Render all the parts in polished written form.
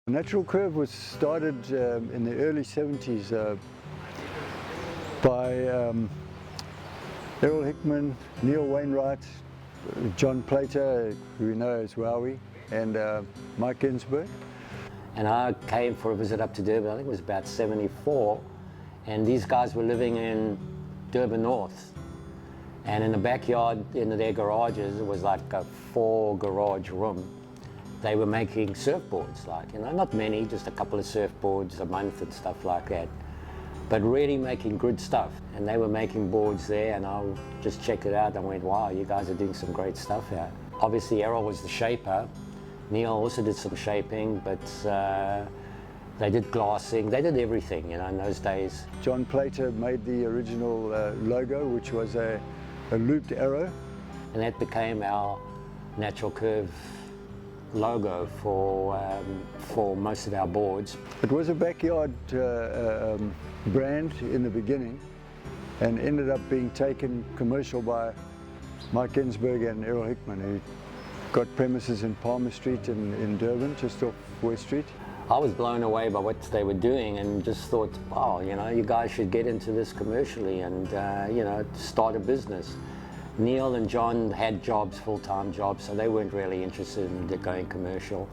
Natural Curve was started in the early 70s by Errol Hickman, Neil Wainwright, John Plater, who we know as Wowie, and Mike Ginsberg. And I came for a visit up to Durban, I think it was about 74, and these guys were living in Durban North. And in the backyard, in their garages, it was like a 4-garage room. They were making surfboards, like, you know, not many, just a couple of surfboards a month and stuff like that, but really making good stuff. And they were making boards there, and I just checked it out and went, wow, you guys are doing some great stuff here. Obviously, Errol was the shaper. Neil also did some shaping, but they did glassing, they did everything, you know, in those days. John Plater made the original logo, which was a looped arrow. And that became our Natural Curve logo for most of our boards. It was a backyard brand in the beginning and ended up being taken commercial by Mike Ginsberg and Errol Hickman, who got premises in Palmer Street in Durban, just off West Street. I was blown away by what they were doing and just thought, wow, you know, you guys should get into this commercially and, you know, start a business. Neil and John had jobs, full-time jobs, so they weren't really interested in going commercial.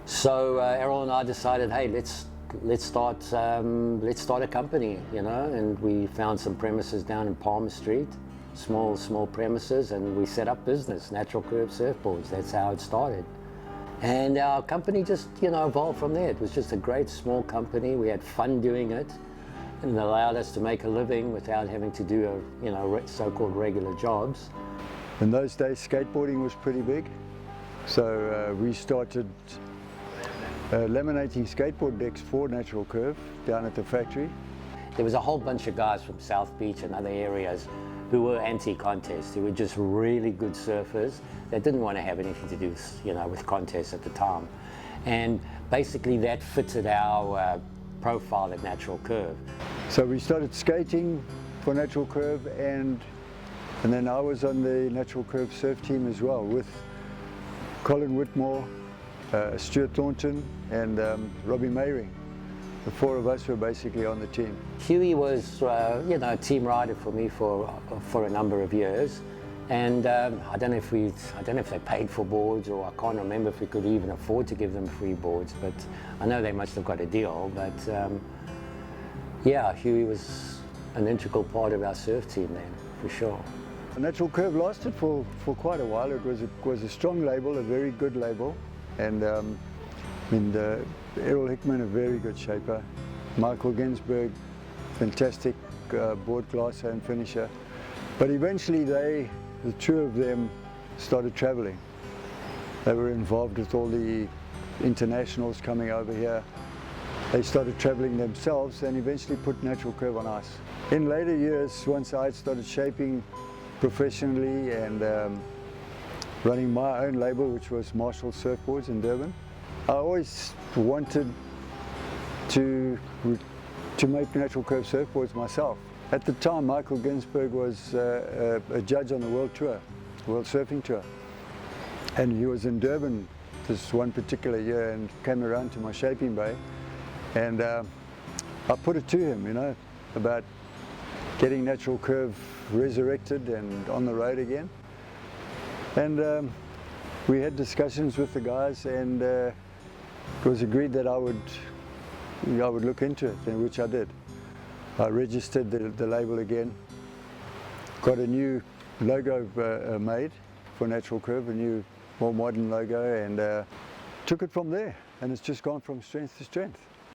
So Errol and I decided, hey, let's start a company, you know, and we found some premises down in Palmer Street, small premises, and we set up business, Natural Curve Surfboards. That's how it started. And our company just, you know, evolved from there. It was just a great small company. We had fun doing it, and it allowed us to make a living without having to do, you know, so-called regular jobs. In those days, skateboarding was pretty big, so we started laminating skateboard decks for Natural Curve down at the factory. There was a whole bunch of guys from South Beach and other areas who were anti-contest, who were just really good surfers that didn't want to have anything to do, you know, with contests at the time. And basically that fitted our profile at Natural Curve. So we started skating for Natural Curve, and then I was on the Natural Curve surf team as well with Colin Whitmore, Stuart Thornton, and Robbie Mayring. The 4 of us were basically on the team. Huey was, you know, a team rider for me for a number of years, and I don't know if they paid for boards, or I can't remember if we could even afford to give them free boards, but I know they must have got a deal. But yeah, Huey was an integral part of our surf team then, for sure. Natural Curve lasted for quite a while. It was a strong label, a very good label, and I mean, Errol Hickman, a very good shaper. Michael Ginsberg, fantastic board glasser and finisher. But eventually the 2 of them started traveling. They were involved with all the internationals coming over here. They started traveling themselves and eventually put Natural Curve on ice. In later years, once I started shaping professionally and running my own label, which was Marshall Surfboards in Durban, I always wanted to make Natural Curve surfboards myself. At the time, Michael Ginsberg was a judge on the World Surfing Tour. And he was in Durban this one particular year and came around to my shaping bay. And I put it to him, you know, about getting Natural Curve resurrected and on the road again. And we had discussions with the guys, and it was agreed that I would look into it, which I did. I registered the label again, got a new logo made for Natural Curve, a new, more modern logo, and took it from there. And it's just gone from strength to strength.